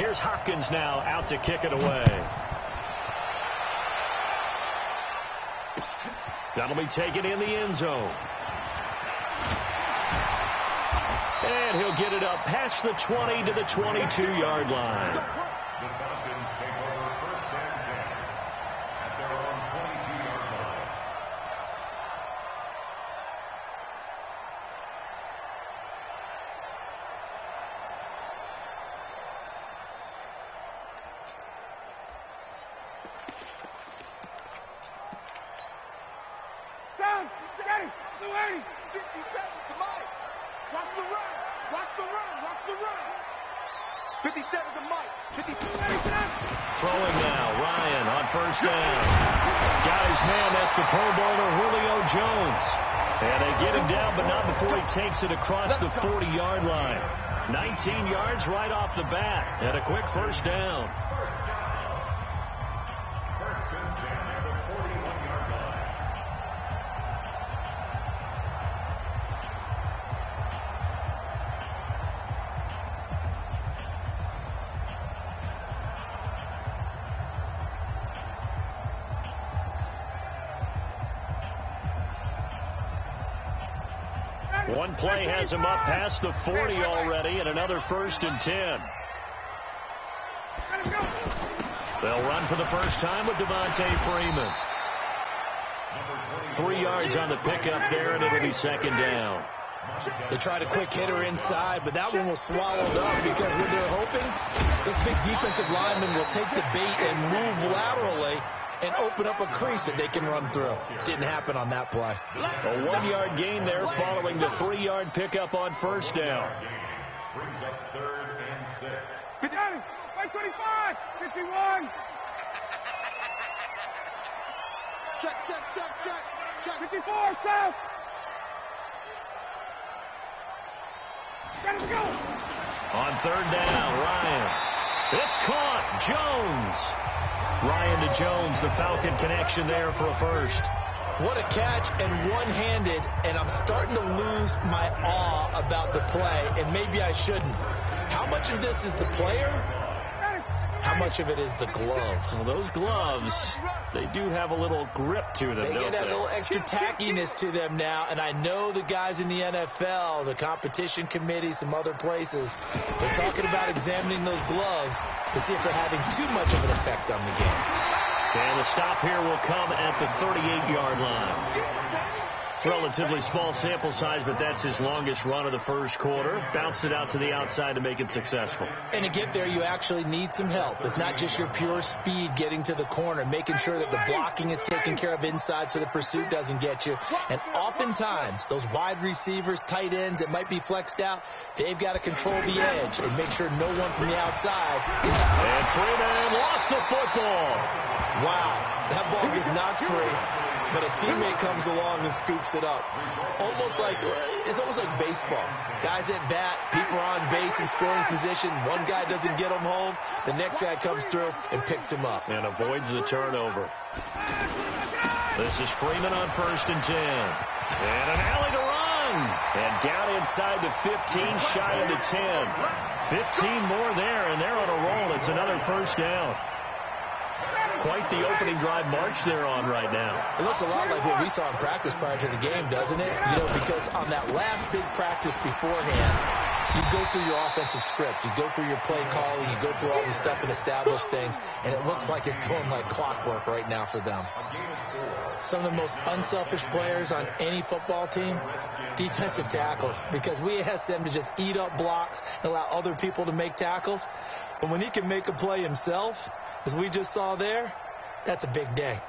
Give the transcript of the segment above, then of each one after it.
Here's Hopkins now out to kick it away. That'll be taken in the end zone. And he'll get it up past the 20 to the 22-yard line. The Falcons take over first and 10 at their own 22-yard line. Down, steady, 280, 60 seconds to Mike. Watch the run, watch the run, watch the run. 50 seconds to Mike. 50 seconds. Throwing now, Ryan on first down. Got his man, that's the Pro Bowler Julio Jones. And they get him down, but not before he takes it across the 40-yard line. 19 yards right off the bat, and a quick first down. First and 10 at the 41-yard line. One play has him up past the 40 already, and another first and 10. They'll run for the first time with Devontae Freeman. 3 yards on the pickup there, and it'll be second down. They tried a quick hitter inside, but that one was swallowed up because what they're hoping, this big defensive lineman will take the bait and move laterally and open up a crease that they can run through. Didn't happen on that play. A 1-yard gain there following the 3-yard pickup on first down. Brings up third and 6. 25, 51. Check, check, check, check, check. 54, south. Let's go. On third down, Ryan. It's caught. Jones. Ryan to Jones, the Falcon connection there for a first. What a catch, and one-handed, and I'm starting to lose my awe about the play, and maybe I shouldn't. How much of this is the player? How much of it is the glove? Well, those gloves, they do have a little grip to them, They don't get that they? little extra tackiness to them now, and I know the guys in the NFL, the competition committee, some other places, they're talking about examining those gloves to see if they're having too much of an effect on the game. And the stop here will come at the 38-yard line. Relatively small sample size, but that's his longest run of the first quarter. Bounced it out to the outside to make it successful. And to get there, you actually need some help. It's not just your pure speed getting to the corner, making sure that the blocking is taken care of inside so the pursuit doesn't get you. And oftentimes, those wide receivers, tight ends that might be flexed out, they've got to control the edge and make sure no one from the outside is... And Freeman lost the football. Wow, that ball gets knocked free, but a teammate comes along and scoops it up. It's almost like baseball. Guys at bat, people are on base in scoring position. One guy doesn't get him home. The next guy comes through and picks him up. And avoids the turnover. This is Freeman on first and 10. And an alley to run. And down inside the 15, shy of the 10. 15 more there, and they're on a roll. It's another first down. Quite the opening drive march they're on right now. It looks a lot like what we saw in practice prior to the game, doesn't it? You know, because on that last big practice beforehand, you go through your offensive script. You go through your play calling. You go through all this stuff and establish things. And it looks like it's going like clockwork right now for them. Some of the most unselfish players on any football team, defensive tackles, because we ask them to just eat up blocks and allow other people to make tackles. But when he can make a play himself, as we just saw there, that's a big day.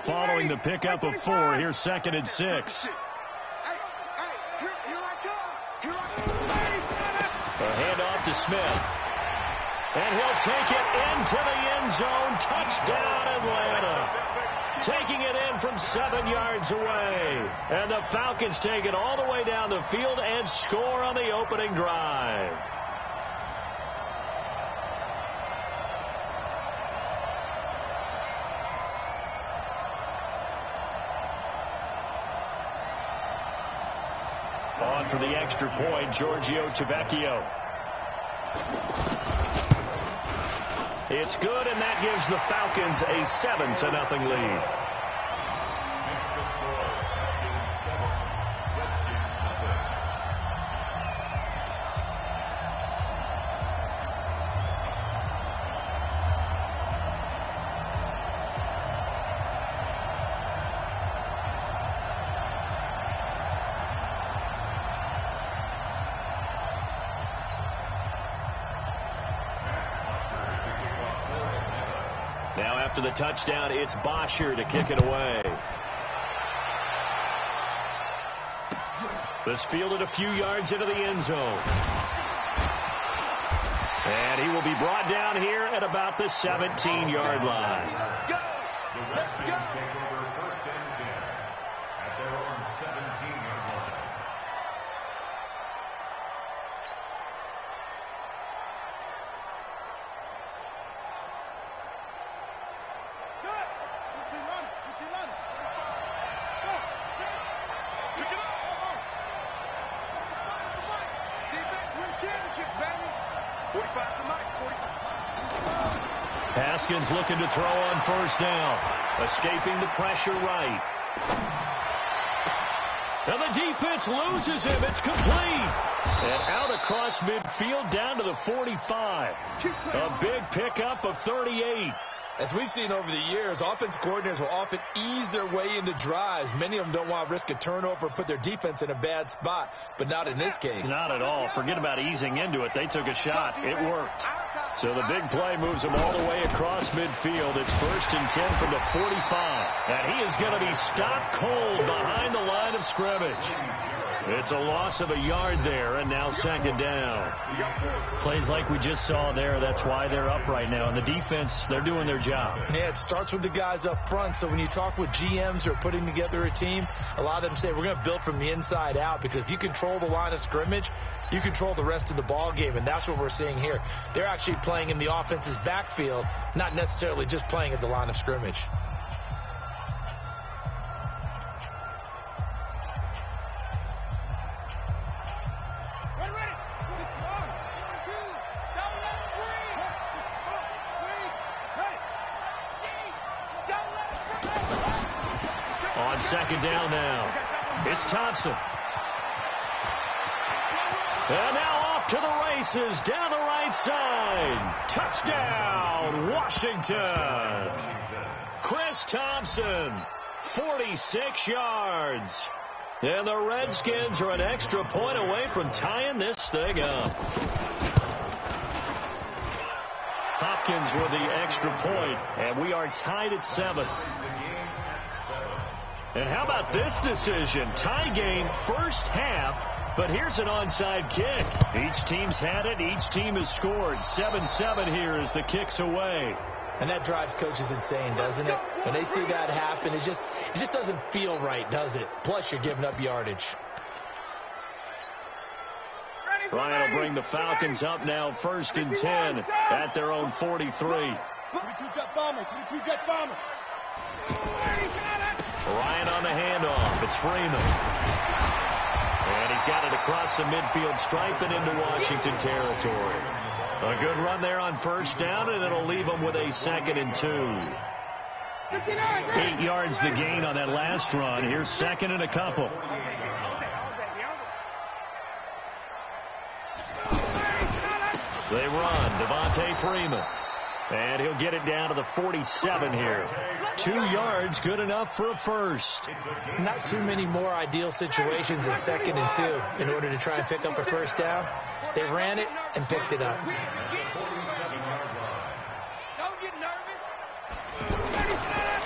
Following the pickup of 4, here's second and 6. Here I come. A handoff to Smith. And he'll take it into the end zone. Touchdown, Atlanta. Taking it in from 7 yards away. And the Falcons take it all the way down the field and score on the opening drive. On up for the extra point, Giorgio Tavecchio. It's good, and that gives the Falcons a 7-0 lead. Now after the touchdown, it's Bosher to kick it away. This fielded a few yards into the end zone. And he will be brought down here at about the 17-yard line. The Redskins take over 1st and 10 at their own 17-yard line. Haskins looking to throw on 1st down. Escaping the pressure right. And the defense loses him. It's complete. And out across midfield down to the 45. A big pickup of 38. As we've seen over the years, offense coordinators will often ease their way into drives. Many of them don't want to risk a turnover, put their defense in a bad spot, but not in this case. Not at all. Forget about easing into it. They took a shot. It worked. So the big play moves them all the way across midfield. It's 1st and 10 from the 45. And he is going to be stopped cold behind the line of scrimmage. It's a loss of a yard there, and now 2nd down. Plays like we just saw there. That's why they're up right now. And the defense, they're doing their job. Yeah, it starts with the guys up front. So when you talk with GMs who are putting together a team, a lot of them say we're going to build from the inside out, because if you control the line of scrimmage, you control the rest of the ball game, and that's what we're seeing here. They're actually playing in the offense's backfield, not necessarily just playing at the line of scrimmage. On 2nd down now, it's Thompson. And now off to the races down the right side. Touchdown, Washington. Chris Thompson, 46 yards. And the Redskins are an extra point away from tying this thing up. Hopkins with the extra point, and we are tied at 7. And how about this decision? Tie game, 1st half, but here's an onside kick. Each team's had it. Each team has scored. 7-7 here as the kick's away. And that drives coaches insane, doesn't it? When they see that happen, it just doesn't feel right, does it? Plus, you're giving up yardage. Ryan will bring the Falcons up now, 1st and 10 at their own 43. 22 jet bomber, 22 jet bomber. Ryan on the handoff. It's Freeman. And he's got it across the midfield stripe and into Washington territory. A good run there on 1st down, and it'll leave them with a 2nd and 2. 8 yards the gain on that last run. Here's 2nd and a couple. They run. Devontae Freeman. And he'll get it down to the 47 here. 2 yards, good enough for a first. Not too many more ideal situations at 2nd and 2 in order to try and pick up a 1st down. They ran it and picked it up.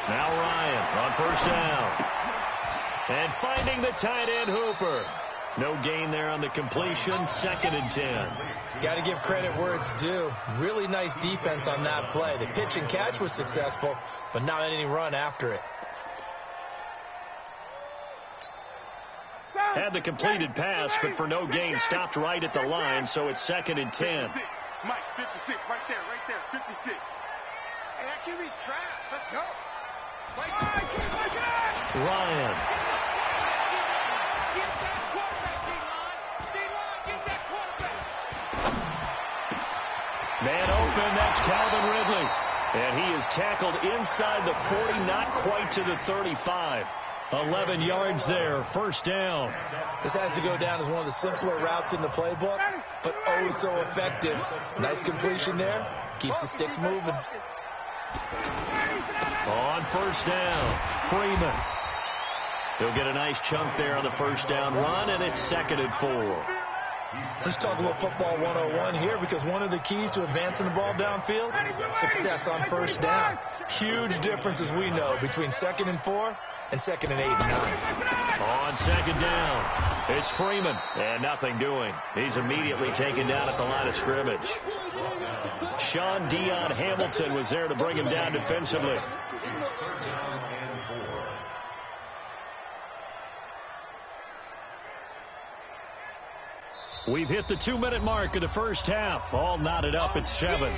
Now Ryan on 1st down. And finding the tight end Hooper. No gain there on the completion. 2nd and 10. Got to give credit where it's due. Really nice defense on that play. The pitch and catch was successful, but not any run after it. Had the completed pass, but for no gain, stopped right at the line, so it's 2nd and 10. Mike, 56, right there, 56. Hey, that QB's trash. Let's go. Ryan. Man open, that's Calvin Ridley. And he is tackled inside the 40, not quite to the 35. 11 yards there, first down. This has to go down as one of the simpler routes in the playbook, but oh so effective. Nice completion there. Keeps the sticks moving. On first down, Freeman. He'll get a nice chunk there on the first down run, and it's 2nd and 4. Let's talk a little football 101 here, because one of the keys to advancing the ball downfield, success on first down. Huge difference, as we know, between 2nd and 4 and 2nd and 8 and 9. On 2nd down, it's Freeman, and nothing doing. He's immediately taken down at the line of scrimmage. Sean Dion Hamilton was there to bring him down defensively. We've hit the 2-minute mark of the first half. All knotted up at 7.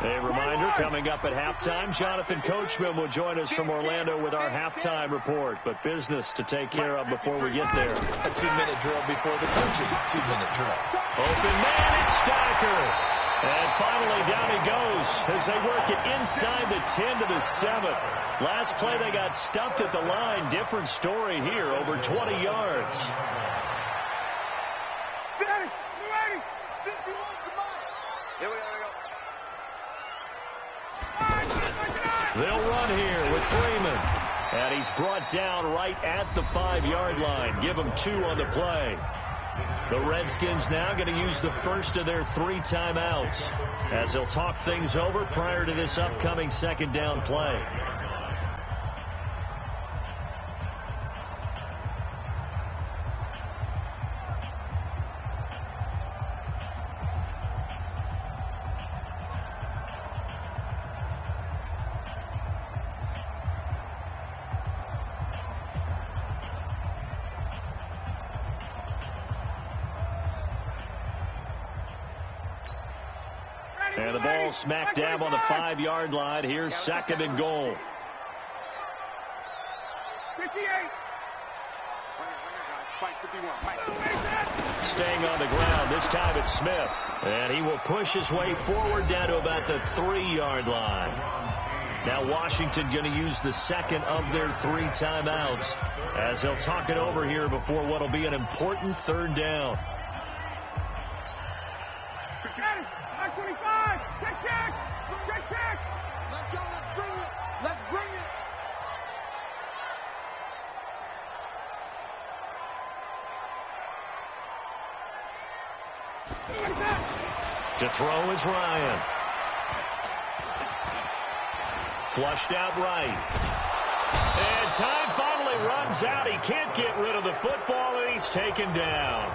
A reminder, coming up at halftime, Jonathan Coachman will join us from Orlando with our halftime report. But business to take care of before we get there. A 2-minute drill before the coaches' 2-minute drill. Open man, it's Stacker. And finally down he goes as they work it inside the 10 to the 7. Last play they got stuffed at the line. Different story here, over 20 yards. They'll run here with Freeman. And he's brought down right at the 5-yard line. Give him 2 on the play. The Redskins now going to use the first of their 3 timeouts as they'll talk things over prior to this upcoming 2nd down play. And the ball smack dab on the 5-yard line. Here's 2nd and goal. 58. Staying on the ground. This time it's Smith. And he will push his way forward down to about the 3-yard line. Now Washington going to use the 2nd of their 3 timeouts as they'll talk it over here before what will be an important 3rd down. 25. Check. Let's go. Let's bring it. To throw is Ryan. Flushed out right. And time finally runs out. He can't get rid of the football, and he's taken down.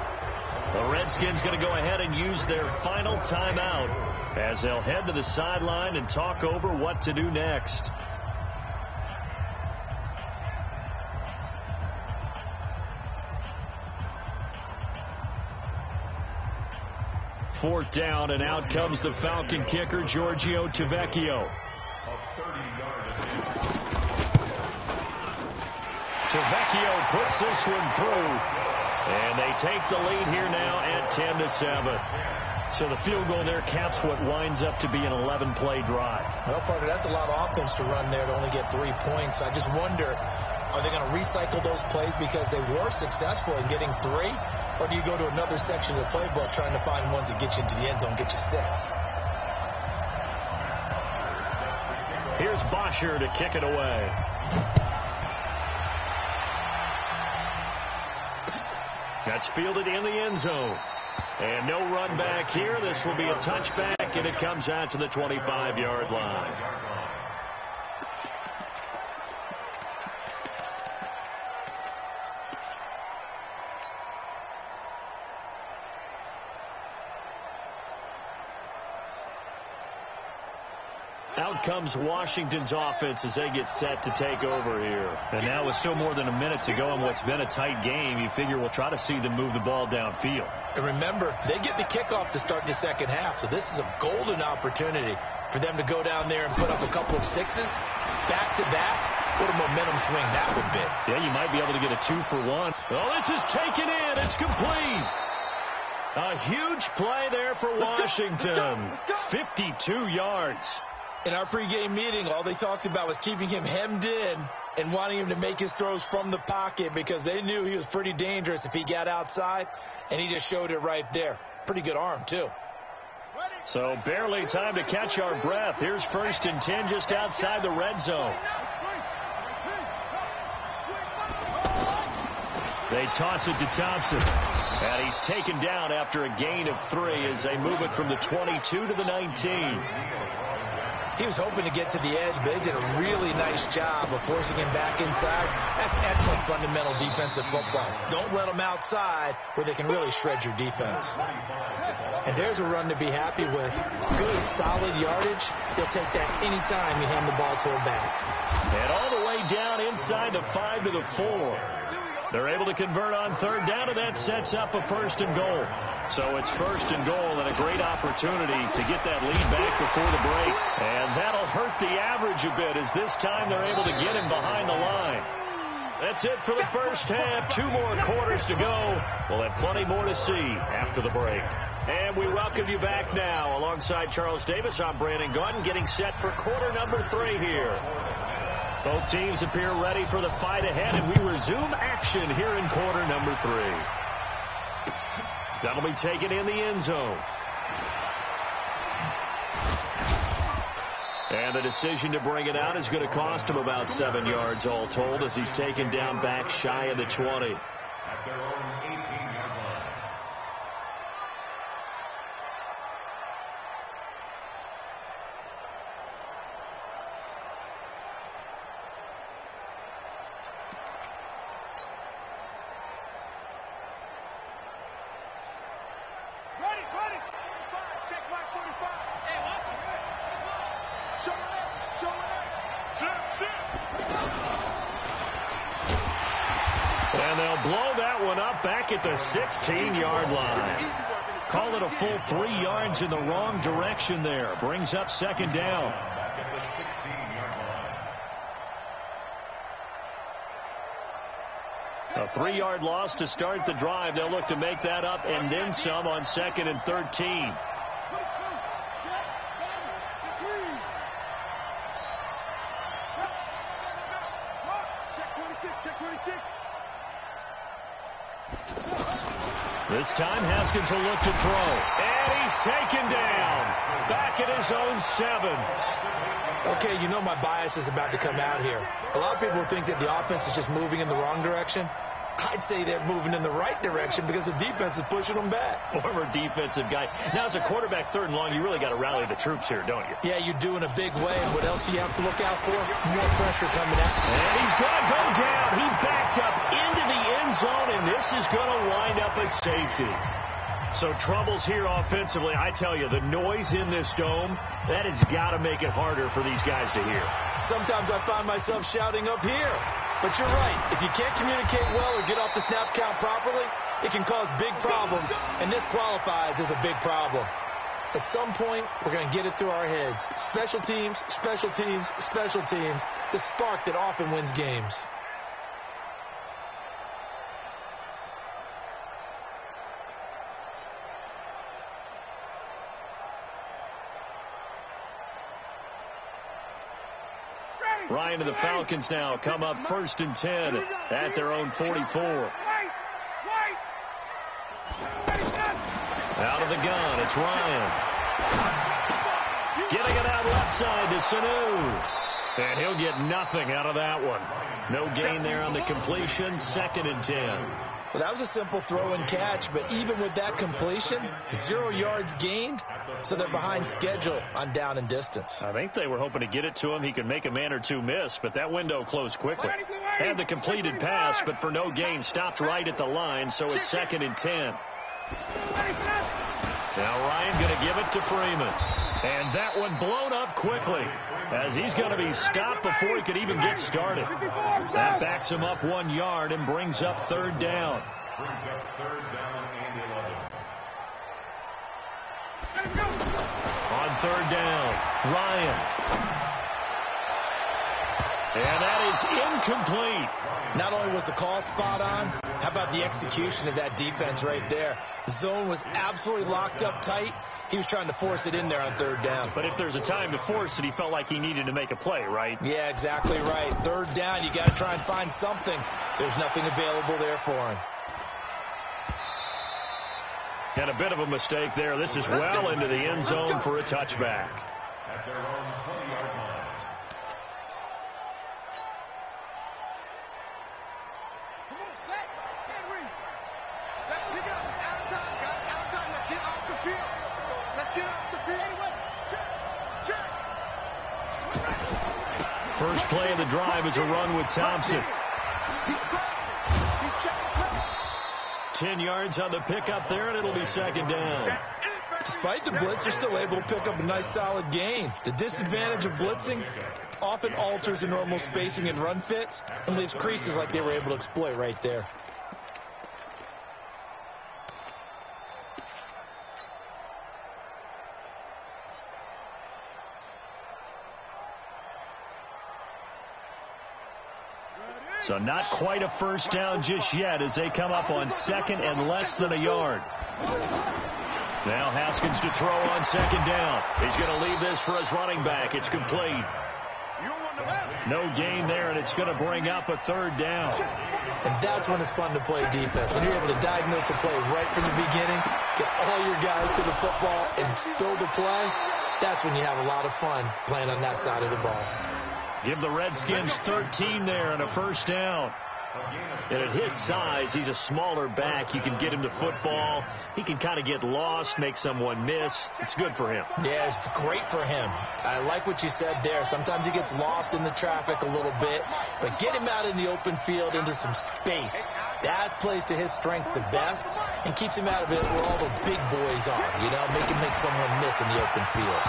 The Redskins going to go ahead and use their final timeout as they'll head to the sideline and talk over what to do next. Fourth down, and out comes the Falcon kicker, Giorgio Tavecchio. Tavecchio puts this one through. And they take the lead here now at 10 to 7. So the field goal there caps what winds up to be an 11-play drive. Well, partner, that's a lot of offense to run there to only get 3 points. I just wonder, are they going to recycle those plays because they were successful in getting 3? Or do you go to another section of the playbook trying to find ones that get you into the end zone, get you 6? Here's Bosher to kick it away. That's fielded in the end zone. And no run back here. This will be a touchback, and it comes out to the 25-yard line. Out comes Washington's offense as they get set to take over here. And now with still more than a minute to go in what's been a tight game, you figure we'll try to see them move the ball downfield. And remember, they get the kickoff to start the second half, so this is a golden opportunity for them to go down there and put up a couple of sixes back-to-back. What a momentum swing that would be. Yeah, you might be able to get a 2-for-1. Oh, this is taken in. It's complete. A huge play there for Washington. 52 yards. In our pregame meeting, all they talked about was keeping him hemmed in and wanting him to make his throws from the pocket because they knew he was pretty dangerous if he got outside, and he just showed it right there. Pretty good arm, too. So barely time to catch our breath. Here's 1st and 10 just outside the red zone. They toss it to Thompson. And he's taken down after a gain of 3 as they move it from the 22 to the 19. He was hoping to get to the edge, but they did a really nice job of forcing him back inside. That's excellent fundamental defensive football. Don't let them outside where they can really shred your defense. And there's a run to be happy with. Good, solid yardage. They'll take that anytime you hand the ball to a back. And all the way down inside the 5 to the 4. They're able to convert on 3rd down, and that sets up a 1st and goal. So it's 1st and goal and a great opportunity to get that lead back before the break. And that'll hurt the average a bit as this time they're able to get him behind the line. That's it for the first half. 2 more quarters to go. We'll have plenty more to see after the break. And we welcome you back now. Alongside Charles Davis, I'm Brandon Gaudin getting set for quarter number 3 here. Both teams appear ready for the fight ahead, and we resume action here in quarter number 3. That'll be taken in the end zone. And the decision to bring it out is going to cost him about 7 yards all told as he's taken down back shy of the 20. At their own 18-yard line. And they'll blow that one up back at the 16-yard line. Call it a full 3 yards in the wrong direction there. Brings up 2nd down. Back at the 16-yard line. A 3-yard loss to start the drive. They'll look to make that up and then some on 2nd and 13. This time Haskins will look to throw. And he's taken down. Back at his own 7. Okay, you know my bias is about to come out here. A lot of people think that the offense is just moving in the wrong direction. I'd say they're moving in the right direction because the defense is pushing them back. Former defensive guy. Now, as a quarterback 3rd and long, you really got to rally the troops here, don't you? Yeah, you do in a big way. And what else do you have to look out for? More pressure coming out. And he's going to go down. He backed up into the end zone, and this is going to wind up a safety. So troubles here offensively. I tell you, the noise in this dome, that has got to make it harder for these guys to hear. Sometimes I find myself shouting up here. But you're right. If you can't communicate well or get off the snap count properly, it can cause big problems, and this qualifies as a big problem. At some point, we're going to get it through our heads. Special teams, special teams, special teams, the spark that often wins games. Ryan and the Falcons now come up 1st and 10 at their own 44. Out of the gun, it's Ryan. Getting it out left side to Sanu. And he'll get nothing out of that one. No gain there on the completion, 2nd and 10. Well, that was a simple throw and catch, but even with that completion, 0 yards gained, so they're behind schedule on down and distance. I think they were hoping to get it to him. He could make a man or two miss, but that window closed quickly. Had the completed pass, but for no gain, stopped right at the line, so it's 2nd and 10. Now Ryan going to give it to Freeman. And that one blown up quickly as he's going to be stopped before he could even get started. That backs him up 1 yard and brings up third down. Brings up third down and 11. On third down, Ryan. And that is incomplete. Not only was the call spot on, how about the execution of that defense right there? The zone was absolutely locked up tight. He was trying to force it in there on third down. But if there's a time to force it, he felt like he needed to make a play, right? Yeah, exactly right. Third down, you got to try and find something. There's nothing available there for him. And a bit of a mistake there. This is well into the end zone for a touchback. At their own 20-yard line. Come on, set. Henry. Let's pick it up. It's out of time, guys. Out of time. Let's get off the field. Let's get off the field. Anyway, check. First play of the drive is a run with Thompson. He's crouching. He's checking. 10 yards on the pickup there, and it'll be second down. Despite the blitz, they're still able to pick up a nice solid gain. The disadvantage of blitzing often alters the normal spacing and run fits and leaves creases like they were able to exploit right there. So not quite a first down just yet as they come up on second and less than a yard. Now Haskins to throw on second down. He's going to leave this for his running back. It's complete. No gain there, and it's going to bring up a third down. And that's when it's fun to play defense. When you're able to diagnose a play right from the beginning, get all your guys to the football, and spill the play, that's when you have a lot of fun playing on that side of the ball. Give the Redskins 13 there and a first down. And at his size, he's a smaller back. You can get him to football. He can kind of get lost, make someone miss. It's good for him. Yeah, it's great for him. I like what you said there. Sometimes he gets lost in the traffic a little bit, but get him out in the open field into some space. That plays to his strengths the best and keeps him out of it where all the big boys are. You know, make him make someone miss in the open field.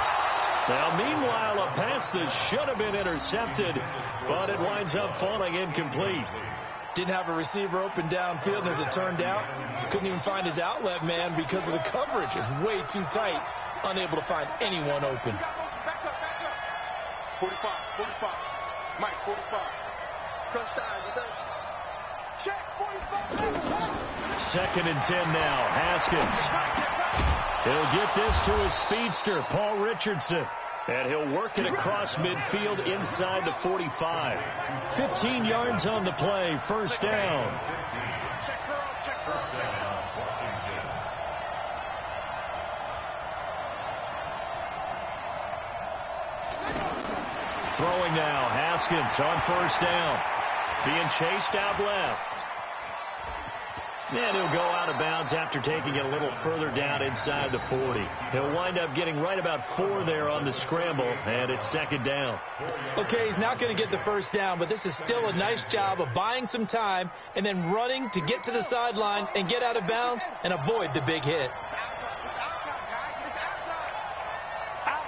Now, meanwhile, a pass that should have been intercepted, but it winds up falling incomplete. Didn't have a receiver open downfield, and as it turned out, couldn't even find his outlet man because of the coverage. It's way too tight, unable to find anyone open. Back up. 45. Mike, 45. Crunch time with us. Check, 45. Second and 10 now. Haskins. He'll get this to his speedster, Paul Richardson. And he'll work it across midfield inside the 45. 15 yards on the play. First down. Check girls. Washington. Throwing now. Haskins on first down. Being chased out left. And he'll go out of bounds after taking it a little further down inside the 40. He'll wind up getting right about 4 there on the scramble, and it's second down. Okay, he's not going to get the first down, but this is still a nice job of buying some time and then running to get to the sideline and get out of bounds and avoid the big hit. It's out time, guys. It's out time. Out.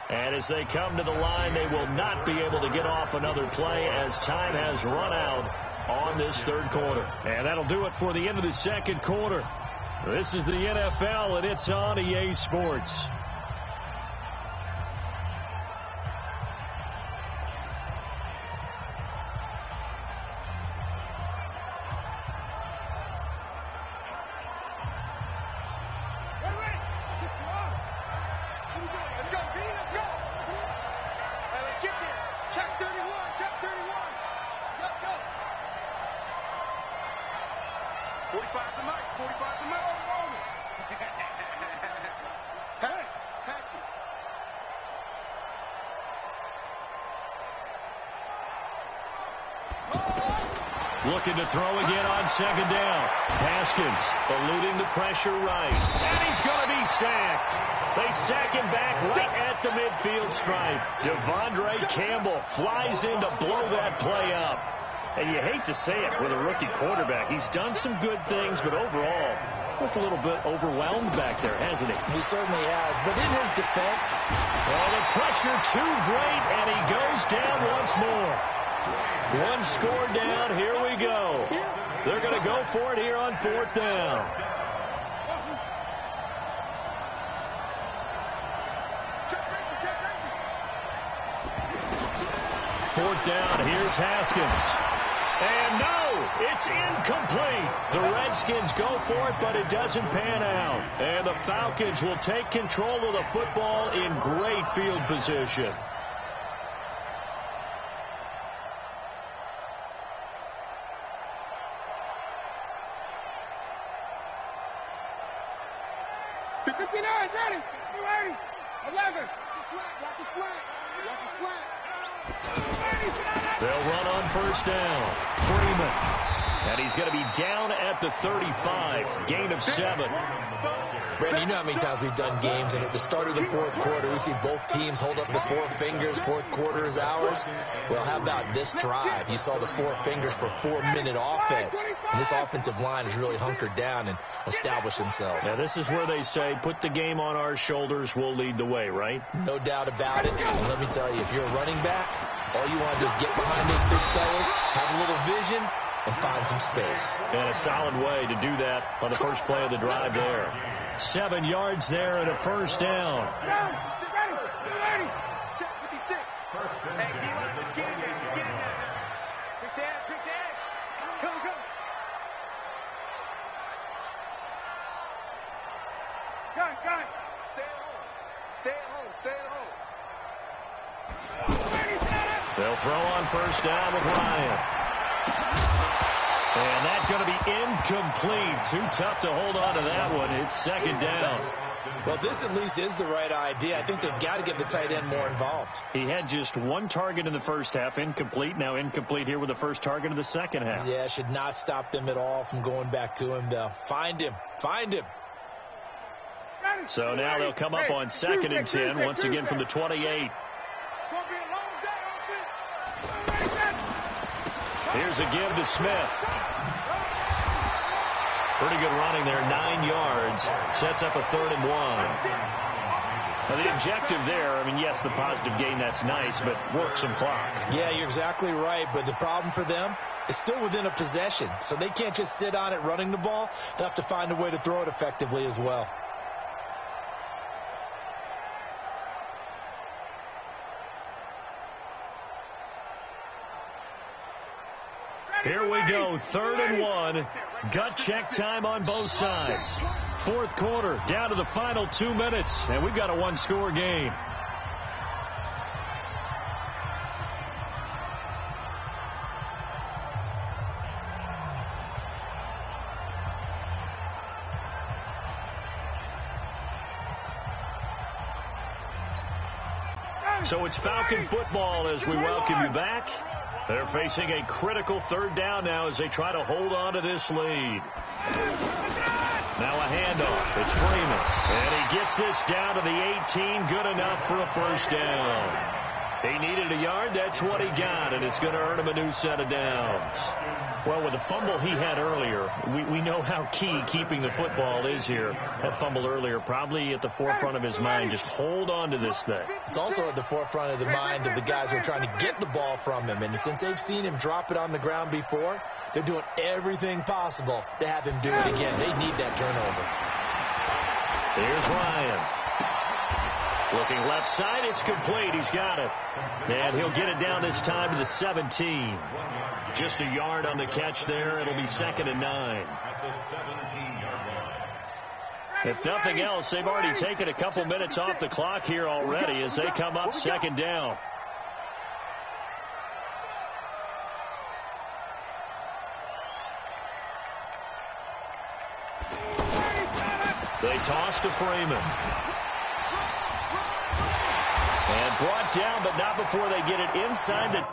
And as they come to the line, they will not be able to get off another play as time has run out on this third quarter. And that'll do it for the end of the second quarter. This is the NFL, and it's on EA Sports. Let's go, B. Let's go. Hey, let's get there. Check 31. Go. 45's a mic. 45's a mic. Hey, Patsy. Looking to throw again on second down. Haskins eluding the pressure right. And he's going to be sacked. They sack him back right at the midfield stripe. Devondre Campbell flies in to blow that play up. And you hate to say it with a rookie quarterback. He's done some good things, but overall, looked a little bit overwhelmed back there, hasn't he? He certainly has. But in his defense, well, the pressure too great, and he goes down once more. One score down. Here we go. They're going to go for it here on 4th down. Fourth down, here's Haskins. And no, it's incomplete. The Redskins go for it, but it doesn't pan out. And the Falcons will take control of the football in great field position. Ready. 11. Watch the slant. Watch the slant. They'll run on 1st down. Freeman. And he's going to be down at the 35. Gain of 7. Brandon, you know how many times we've done games, and at the start of the 4th quarter, we see both teams hold up the 4 fingers. 4th quarter is ours. Well, how about this drive? You saw the 4 fingers for 4-minute offense. And this offensive line has really hunkered down and established themselves. Now, this is where they say, put the game on our shoulders, we'll lead the way, right? No doubt about it. And let me tell you, if you're a running back, all you want to do is get behind those big fellas, have a little vision, and find some space. And a solid way to do that on the first play of the drive there. 7 yards there and a 1st down. They'll throw on 1st down with Ryan. And that's going to be incomplete. Too tough to hold on to that one. It's 2nd down. Well, this at least is the right idea. I think they've got to get the tight end more involved. He had just 1 target in the first half, incomplete. Now incomplete here with the first target in the second half. Yeah, should not stop them at all from going back to him, though. Find him. Find him. So now they'll come up on 2nd and 10, once again from the 28. Here's a give to Smith. Pretty good running there, 9 yards. Sets up a 3rd and 1. Now, the objective there, I mean, yes, the positive gain, that's nice, but work some clock. Yeah, you're exactly right, but the problem for them is still within a possession, so they can't just sit on it running the ball. They'll have to find a way to throw it effectively as well. Here we go, 3rd and 1. Gut check time on both sides. 4th quarter, down to the final 2 minutes, and we've got a 1-score game. So it's Falcon football as we welcome you back. They're facing a critical 3rd down now as they try to hold on to this lead. Now a handoff. It's Freeman. And he gets this down to the 18. Good enough for a 1st down. He needed a yard. That's what he got, and it's going to earn him a new set of downs. Well, with the fumble he had earlier, we know how key keeping the football is here. That fumble earlier probably at the forefront of his mind. Just hold on to this thing. It's also at the forefront of the mind of the guys who are trying to get the ball from him. And since they've seen him drop it on the ground before, they're doing everything possible to have him do it again. They need that turnover. Here's Ryan. Looking left side, it's complete. He's got it. And he'll get it down this time to the 17. Just a yard on the catch there. It'll be 2nd and 9. If nothing else, they've already taken a couple minutes off the clock here already as they come up 2nd down. They toss to Freeman. And brought down, but not before they get it inside the